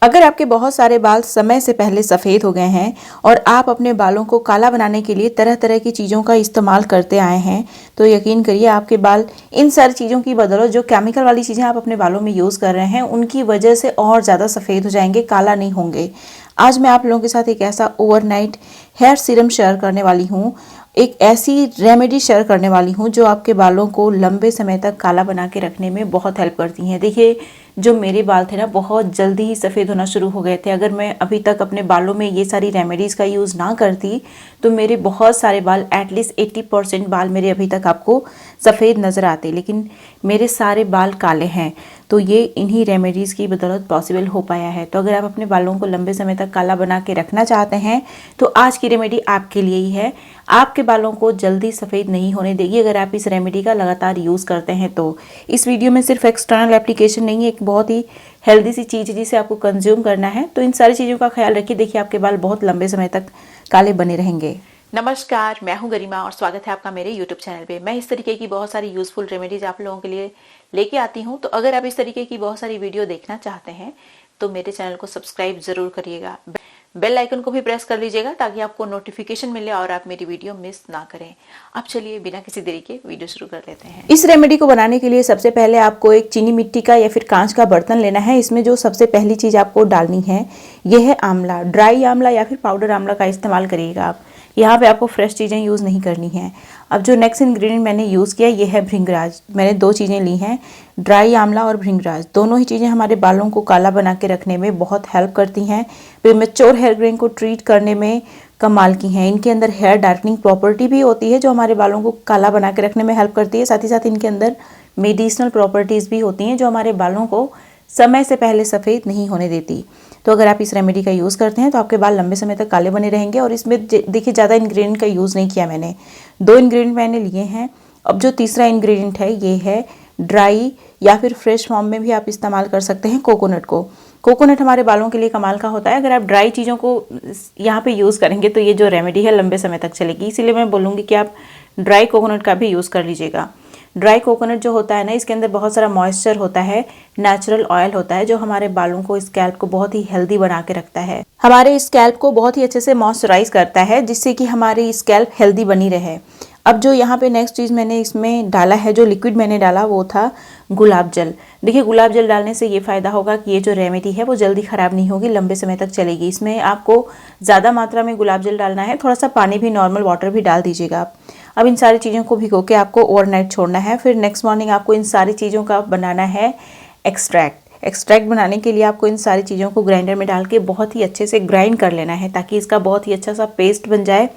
अगर आपके बहुत सारे बाल समय से पहले सफ़ेद हो गए हैं और आप अपने बालों को काला बनाने के लिए तरह तरह की चीज़ों का इस्तेमाल करते आए हैं, तो यकीन करिए आपके बाल इन सारी चीज़ों की बदौलत जो केमिकल वाली चीज़ें आप अपने बालों में यूज़ कर रहे हैं उनकी वजह से और ज़्यादा सफ़ेद हो जाएंगे, काला नहीं होंगे। आज मैं आप लोगों के साथ एक ऐसा ओवरनाइट हेयर सीरम शेयर करने वाली हूँ, एक ऐसी रेमेडी शेयर करने वाली हूँ जो आपके बालों को लंबे समय तक काला बना के रखने में बहुत हेल्प करती हैं। देखिए, जो मेरे बाल थे ना बहुत जल्दी ही सफ़ेद होना शुरू हो गए थे। अगर मैं अभी तक अपने बालों में ये सारी रेमेडीज़ का यूज़ ना करती तो मेरे बहुत सारे बाल एटलीस्ट 80% बाल मेरे अभी तक आपको सफ़ेद नज़र आते, लेकिन मेरे सारे बाल काले हैं। तो ये इन्हीं रेमेडीज़ की बदौलत पॉसिबल हो पाया है। तो अगर आप अपने बालों को लंबे समय तक काला बना के रखना चाहते हैं तो आज की रेमेडी आपके लिए ही है। आपके बालों को जल्दी सफ़ेद नहीं होने देगी अगर आप इस रेमेडी का लगातार यूज़ करते हैं। तो इस वीडियो में सिर्फ एक्सटर्नल एप्लीकेशन नहीं है, एक बहुत ही हेल्दी सी चीज़ है जिसे आपको कंज्यूम करना है। तो इन सारी चीज़ों का ख्याल रखिए, देखिए आपके बाल बहुत लंबे समय तक काले बने रहेंगे। नमस्कार, मैं हूं गरिमा और स्वागत है आपका मेरे YouTube चैनल पे। मैं इस तरीके की बहुत सारी यूज़फुल रेमेडीज आप लोगों के लिए लेके आती हूं। तो अगर आप इस तरीके की बहुत सारी वीडियो देखना चाहते हैं तो मेरे चैनल को सब्सक्राइब ज़रूर करिएगा, बेल आइकन को भी प्रेस कर लीजिएगा ताकि आपको नोटिफिकेशन मिले और आप मेरी वीडियो मिस ना करें। अब चलिए बिना किसी देरी के वीडियो शुरू कर लेते हैं। इस रेमेडी को बनाने के लिए सबसे पहले आपको एक चीनी मिट्टी का या फिर कांच का बर्तन लेना है। इसमें जो सबसे पहली चीज़ आपको डालनी है यह है आंवला। ड्राई आंवला या फिर पाउडर आंवला का इस्तेमाल करिएगा आप। यहाँ पे आपको फ्रेश चीज़ें यूज़ नहीं करनी है। अब जो नेक्स्ट इंग्रेडिएंट मैंने यूज़ किया ये है भृंगराज। मैंने दो चीज़ें ली हैं, ड्राई आंवला और भृंगराज। दोनों ही चीज़ें हमारे बालों को काला बना के रखने में बहुत हेल्प करती हैं। प्रीमेच्योर हेयर ग्रेन को ट्रीट करने में कमाल की हैं। इनके अंदर हेयर डार्कनिंग प्रॉपर्टी भी होती है जो हमारे बालों को काला बना के रखने में हेल्प करती है। साथ ही साथ इनके अंदर मेडिसिनल प्रॉपर्टीज़ भी होती हैं जो हमारे बालों को समय से पहले सफ़ेद नहीं होने देती। तो अगर आप इस रेमेडी का यूज़ करते हैं तो आपके बाल लंबे समय तक काले बने रहेंगे। और इसमें देखिए ज़्यादा इंग्रेडिएंट का यूज़ नहीं किया मैंने, 2 इंग्रेडिएंट मैंने लिए हैं। अब जो तीसरा इंग्रेडिएंट है ये है ड्राई या फिर फ्रेश फॉर्म में भी आप इस्तेमाल कर सकते हैं कोकोनट को। कोकोनट हमारे बालों के लिए कमाल का होता है। अगर आप ड्राई चीज़ों को यहाँ पे यूज़ करेंगे तो ये जो रेमेडी है लंबे समय तक चलेगी, इसीलिए मैं बोलूँगी कि आप ड्राई कोकोनट का भी यूज़ कर लीजिएगा। ड्राई कोकोनट जो होता है ना, इसके अंदर बहुत सारा मॉइस्चर होता है, नेचुरल ऑयल होता है जो हमारे बालों को, स्कैल्प को बहुत ही हेल्दी बना के रखता है। हमारे स्कैल्प को बहुत ही अच्छे से मॉइस्चराइज करता है जिससे कि हमारी स्कैल्प हेल्दी बनी रहे। अब जो यहाँ पे नेक्स्ट चीज़ मैंने इसमें डाला है, जो लिक्विड मैंने डाला वो था गुलाब जल। देखिए, गुलाब जल डालने से ये फ़ायदा होगा कि ये जो रेमेडी है वो जल्दी ख़राब नहीं होगी, लंबे समय तक चलेगी। इसमें आपको ज़्यादा मात्रा में गुलाब जल डालना है, थोड़ा सा पानी भी, नॉर्मल वाटर भी डाल दीजिएगा आप। अब इन सारी चीज़ों को भिगो के आपको ओवरनाइट छोड़ना है। फिर नेक्स्ट मॉर्निंग आपको इन सारी चीज़ों का बनाना है एक्सट्रैक्ट बनाने के लिए आपको इन सारी चीज़ों को ग्राइंडर में डाल के बहुत ही अच्छे से ग्राइंड कर लेना है ताकि इसका बहुत ही अच्छा सा पेस्ट बन जाए।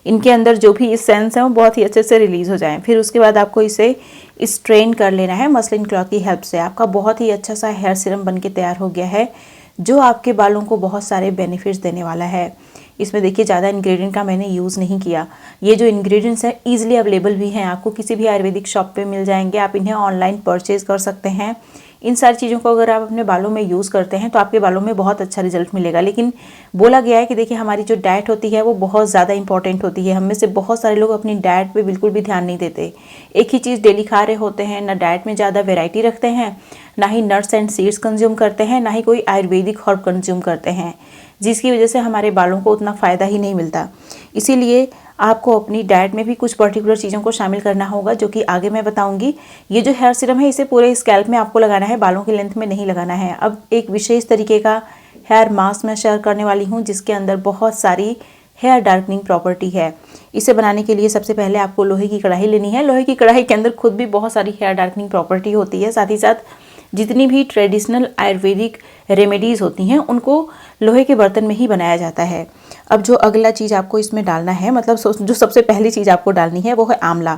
इनके अंदर जो भी एसेंस है वो बहुत ही अच्छे से रिलीज़ हो जाए। फिर उसके बाद आपको इसे स्ट्रेन कर लेना है मसलिन क्लॉथ की हेल्प से। आपका बहुत ही अच्छा सा हेयर सीरम बन के तैयार हो गया है जो आपके बालों को बहुत सारे बेनिफिट्स देने वाला है। इसमें देखिए ज़्यादा इंग्रेडिएंट का मैंने यूज़ नहीं किया। ये जो इंग्रेडिएंट्स हैं ईजिली अवेलेबल भी हैं, आपको किसी भी आयुर्वेदिक शॉप पे मिल जाएंगे। आप इन्हें ऑनलाइन परचेज़ कर सकते हैं। इन सारी चीज़ों को अगर आप अपने बालों में यूज़ करते हैं तो आपके बालों में बहुत अच्छा रिजल्ट मिलेगा। लेकिन बोला गया है कि देखिए हमारी जो डाइट होती है वो बहुत ज़्यादा इंपॉर्टेंट होती है। हम में से बहुत सारे लोग अपनी डाइट पे बिल्कुल भी ध्यान नहीं देते, एक ही चीज़ डेली खा रहे होते हैं, ना डाइट में ज़्यादा वेराइटी रखते हैं, ना ही नट्स एंड सीड्स कंज्यूम करते हैं, ना ही कोई आयुर्वेदिक हर्ब कंज्यूम करते हैं, जिसकी वजह से हमारे बालों को उतना फ़ायदा ही नहीं मिलता। इसीलिए आपको अपनी डाइट में भी कुछ पर्टिकुलर चीज़ों को शामिल करना होगा जो कि आगे मैं बताऊंगी। ये जो हेयर सीरम है इसे पूरे स्कैल्प में आपको लगाना है, बालों की लेंथ में नहीं लगाना है। अब एक विशेष तरीके का हेयर मास्क मैं शेयर करने वाली हूँ जिसके अंदर बहुत सारी हेयर डार्कनिंग प्रॉपर्टी है। इसे बनाने के लिए सबसे पहले आपको लोहे की कढ़ाई लेनी है। लोहे की कढ़ाई के अंदर खुद भी बहुत सारी हेयर डार्कनिंग प्रॉपर्टी होती है। साथ ही साथ जितनी भी ट्रेडिशनल आयुर्वेदिक रेमेडीज़ होती हैं उनको लोहे के बर्तन में ही बनाया जाता है। अब जो अगला चीज़ आपको इसमें डालना है, मतलब जो सबसे पहली चीज़ आपको डालनी है वो है आंवला।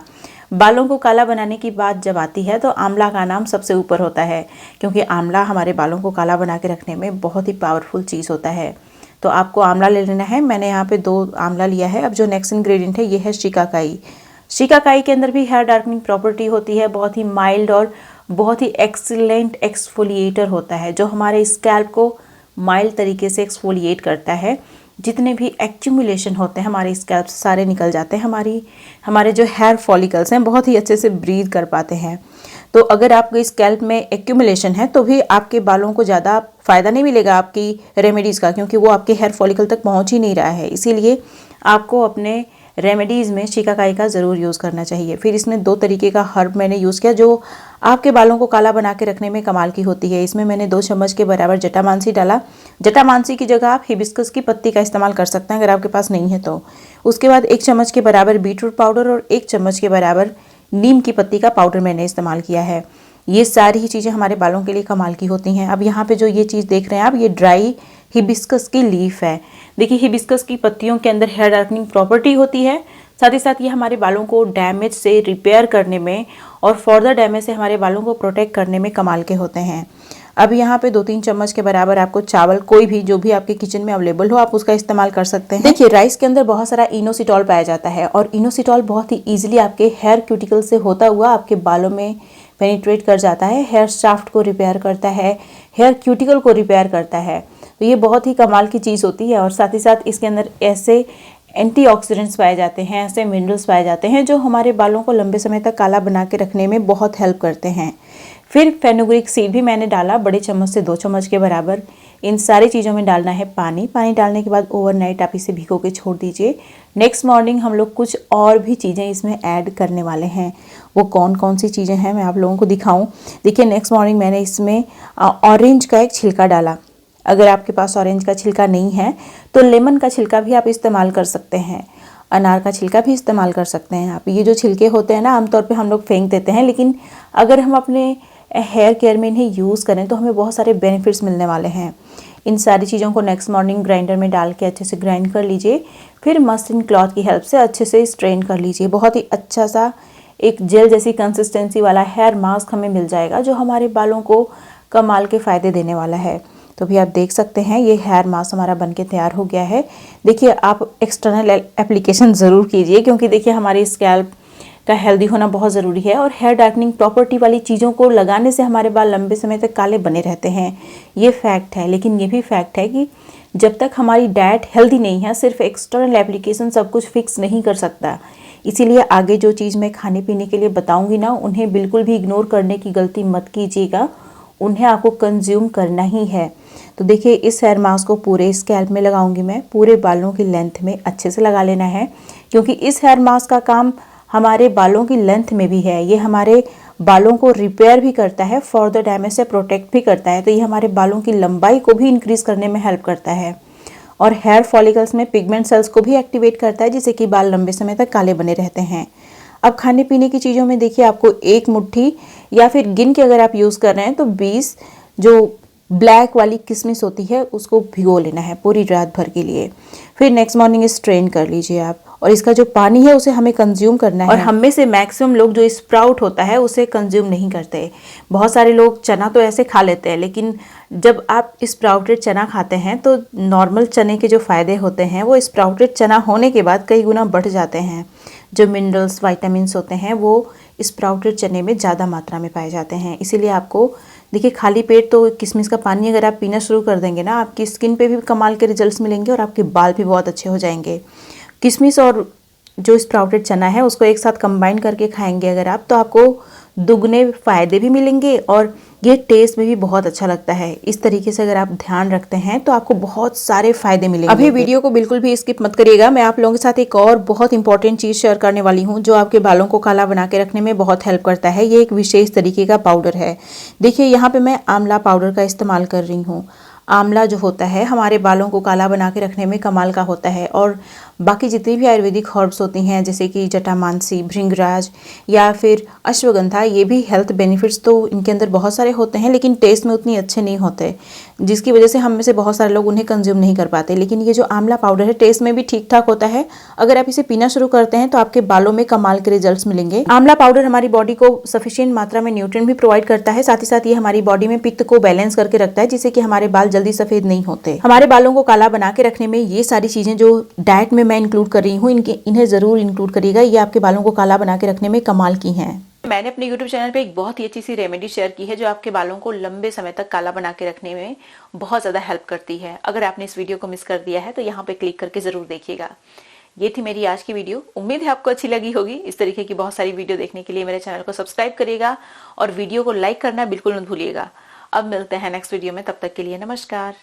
बालों को काला बनाने की बात जब आती है तो आंवला का नाम सबसे ऊपर होता है क्योंकि आंवला हमारे बालों को काला बना के रखने में बहुत ही पावरफुल चीज़ होता है। तो आपको आंवला ले लेना है। मैंने यहाँ पे 2 आंवला लिया है। अब जो नेक्स्ट इंग्रेडिएंट है ये है शिकाकाई। शिकाकाई के अंदर भी हेयर डार्कनिंग प्रॉपर्टी होती है, बहुत ही माइल्ड और बहुत ही एक्सीलेंट एक्सफोलिएटर होता है जो हमारे स्कैल्प को माइल्ड तरीके से एक्सफोलिएट करता है। जितने भी एक्यूमुलेशन होते हैं हमारे स्कैल्प से सारे निकल जाते हैं। हमारे जो हेयर फॉलिकल्स हैं बहुत ही अच्छे से ब्रीथ कर पाते हैं। तो अगर आपके स्कैल्प में एक्यूमुलेशन है तो भी आपके बालों को ज़्यादा फ़ायदा नहीं मिलेगा आपकी रेमेडीज़ का, क्योंकि वो आपके हेयर फॉलिकल तक पहुंच ही नहीं रहा है। इसीलिए आपको अपने रेमेडीज़ में शिकाकाई का ज़रूर यूज़ करना चाहिए। फिर इसमें 2 तरीके का हर्ब मैंने यूज़ किया जो आपके बालों को काला बना के रखने में कमाल की होती है। इसमें मैंने 2 चम्मच के बराबर जटामांसी डाला। जटामांसी की जगह आप हिबिस्कस की पत्ती का इस्तेमाल कर सकते हैं अगर आपके पास नहीं है तो। उसके बाद 1 चम्मच के बराबर बीटरूट पाउडर और 1 चम्मच के बराबर नीम की पत्ती का पाउडर मैंने इस्तेमाल किया है। ये सारी ही चीज़ें हमारे बालों के लिए कमाल की होती हैं। अब यहाँ पे जो ये चीज़ देख रहे हैं आप, ये ड्राई हिबिस्कस की लीफ है। देखिए हिबिस्कस की पत्तियों के अंदर हेयर डार्कनिंग प्रॉपर्टी होती है, साथ ही साथ ये हमारे बालों को डैमेज से रिपेयर करने में और फर्दर डैमेज से हमारे बालों को प्रोटेक्ट करने में कमाल के होते हैं। अब यहाँ पे 2-3 चम्मच के बराबर आपको चावल, कोई भी जो भी आपके किचन में अवेलेबल हो आप उसका इस्तेमाल कर सकते हैं। देखिए राइस के अंदर बहुत सारा इनोसिटॉल पाया जाता है और इनोसिटॉल बहुत ही ईजिली आपके हेयर क्यूटिकल से होता हुआ आपके बालों में पेनिट्रेट कर जाता है, हेयर शाफ्ट को रिपेयर करता है, हेयर क्यूटिकल को रिपेयर करता है। तो ये बहुत ही कमाल की चीज़ होती है और साथ ही साथ इसके अंदर ऐसे एंटीऑक्सीडेंट्स पाए जाते हैं, ऐसे मिनरल्स पाए जाते हैं जो हमारे बालों को लंबे समय तक काला बना के रखने में बहुत हेल्प करते हैं। फिर फेनुग्रीक सीड भी मैंने डाला, बड़े चम्मच से 2 चम्मच के बराबर। इन सारी चीज़ों में डालना है पानी। पानी डालने के बाद ओवरनाइट आप इसे भिगो के छोड़ दीजिए। नेक्स्ट मॉर्निंग हम लोग कुछ और भी चीज़ें इसमें ऐड करने वाले हैं। वो कौन कौन सी चीज़ें हैं मैं आप लोगों को दिखाऊं। देखिए नेक्स्ट मॉर्निंग मैंने इसमें ऑरेंज का एक छिलका डाला। अगर आपके पास ऑरेंज का छिलका नहीं है तो लेमन का छिलका भी आप इस्तेमाल कर सकते हैं, अनार का छिलका भी इस्तेमाल कर सकते हैं आप। ये जो छिलके होते हैं ना आमतौर पे हम लोग फेंक देते हैं, लेकिन अगर हम अपने हेयर केयर में इन्हें यूज़ करें तो हमें बहुत सारे बेनिफिट्स मिलने वाले हैं। इन सारी चीज़ों को नेक्स्ट मॉर्निंग ग्राइंडर में डाल के अच्छे से ग्राइंड कर लीजिए। फिर मस्लिन क्लॉथ की हेल्प से अच्छे से स्ट्रेन कर लीजिए। बहुत ही अच्छा सा एक जेल जैसी कंसिस्टेंसी वाला हेयर मास्क हमें मिल जाएगा जो हमारे बालों को कमाल के फ़ायदे देने वाला है। तो भी आप देख सकते हैं ये हेयर मास्क हमारा बनके तैयार हो गया है। देखिए आप एक्सटर्नल एप्लीकेशन ज़रूर कीजिए, क्योंकि देखिए हमारी स्कैल्प का हेल्दी होना बहुत ज़रूरी है और हेयर डार्कनिंग प्रॉपर्टी वाली चीज़ों को लगाने से हमारे बाल लंबे समय तक काले बने रहते हैं। ये फैक्ट है, लेकिन ये भी फैक्ट है कि जब तक हमारी डाइट हेल्दी नहीं है सिर्फ एक्सटर्नल एप्लीकेशन सब कुछ फिक्स नहीं कर सकता। इसीलिए आगे जो चीज़ मैं खाने पीने के लिए बताऊँगी ना, उन्हें बिल्कुल भी इग्नोर करने की गलती मत कीजिएगा, उन्हें आपको कंज्यूम करना ही है। तो देखिए इस हेयर मास्क को पूरे स्कैल्प में लगाऊंगी मैं, पूरे बालों की लेंथ में अच्छे से लगा लेना है, क्योंकि इस हेयर मास्क का काम हमारे बालों की लेंथ में भी है। ये हमारे बालों को रिपेयर भी करता है, फर्दर डैमेज से प्रोटेक्ट भी करता है। तो ये हमारे बालों की लंबाई को भी इंक्रीज करने में हेल्प करता है और हेयर फॉलिकल्स में पिगमेंट सेल्स को भी एक्टिवेट करता है, जिससे कि बाल लंबे समय तक काले बने रहते हैं। अब खाने पीने की चीज़ों में देखिए आपको 1 मुट्ठी या फिर गिन के अगर आप यूज़ कर रहे हैं तो 20 जो ब्लैक वाली किशमिश होती है उसको भिगो लेना है पूरी रात भर के लिए। फिर नेक्स्ट मॉर्निंग स्ट्रेन कर लीजिए आप, और इसका जो पानी है उसे हमें कंज्यूम करना है। और हम में से मैक्सिमम लोग जो स्प्राउट होता है उसे कंज्यूम नहीं करते। बहुत सारे लोग चना तो ऐसे खा लेते हैं, लेकिन जब आप स्प्राउटेड चना खाते हैं तो नॉर्मल चने के जो फ़ायदे होते हैं वो स्प्राउटेड चना होने के बाद कई गुना बढ़ जाते हैं। जो मिनरल्स वाइटामिन्स होते हैं वो स्प्राउटेड चने में ज़्यादा मात्रा में पाए जाते हैं। इसीलिए आपको देखिए खाली पेट तो किशमिश का पानी अगर आप पीना शुरू कर देंगे ना, आपकी स्किन पे भी कमाल के रिजल्ट्स मिलेंगे और आपके बाल भी बहुत अच्छे हो जाएंगे। किशमिश और जो स्प्राउटेड चना है उसको एक साथ कंबाइन करके खाएंगे अगर आप, तो आपको दुगने फ़ायदे भी मिलेंगे और ये टेस्ट में भी बहुत अच्छा लगता है। इस तरीके से अगर आप ध्यान रखते हैं तो आपको बहुत सारे फ़ायदे मिलेंगे। अभी वीडियो को बिल्कुल भी स्किप मत करिएगा। मैं आप लोगों के साथ एक और बहुत इंपॉर्टेंट चीज़ शेयर करने वाली हूँ जो आपके बालों को काला बना के रखने में बहुत हेल्प करता है। ये एक विशेष तरीके का पाउडर है। देखिए यहाँ पे मैं आंवला पाउडर का इस्तेमाल कर रही हूँ। आंवला जो होता है हमारे बालों को काला बना के रखने में कमाल का होता है, और बाकी जितनी भी आयुर्वेदिक हर्ब्स होती हैं जैसे कि जटामांसी, भृंगराज या फिर अश्वगंधा, ये भी हेल्थ बेनिफिट्स तो इनके अंदर बहुत सारे होते हैं, लेकिन टेस्ट में उतनी अच्छे नहीं होते, जिसकी वजह से हम में से बहुत सारे लोग उन्हें कंज्यूम नहीं कर पाते। लेकिन ये जो आंवला पाउडर है टेस्ट में भी ठीक ठाक होता है। अगर आप इसे पीना शुरू करते हैं तो आपके बालों में कमाल के रिजल्ट्स मिलेंगे। आंवला पाउडर हमारी बॉडी को सफिशिएंट मात्रा में न्यूट्रिएंट भी प्रोवाइड करता है, साथ ही साथ ये हमारी बॉडी में पित्त को बैलेंस करके रखता है, जिससे कि हमारे बाल जल्दी सफेद नहीं होते। हमारे बालों को काला बना के रखने में ये सारी चीजें जो डाइट में मैं इंक्लूड कर रही हूँ इन्हें जरूर इंक्लूड करिएगा। ये आपके बालों को काला बना के रखने में कमाल की हैं। मैंने अपने YouTube चैनल पे एक बहुत ही अच्छी सी रेमेडी शेयर की है जो आपके बालों को लंबे समय तक काला बना के रखने में बहुत ज़्यादा हेल्प करती है। अगर आपने इस वीडियो को मिस कर दिया है तो यहाँ पे क्लिक करके ज़रूर देखिएगा। ये थी मेरी आज की वीडियो। उम्मीद है आपको अच्छी लगी होगी। इस तरीके की बहुत सारी वीडियो देखने के लिए मेरे चैनल को सब्सक्राइब करिएगा और वीडियो को लाइक करना बिल्कुल मत भूलिएगा। अब मिलते हैं नेक्स्ट वीडियो में, तब तक के लिए नमस्कार।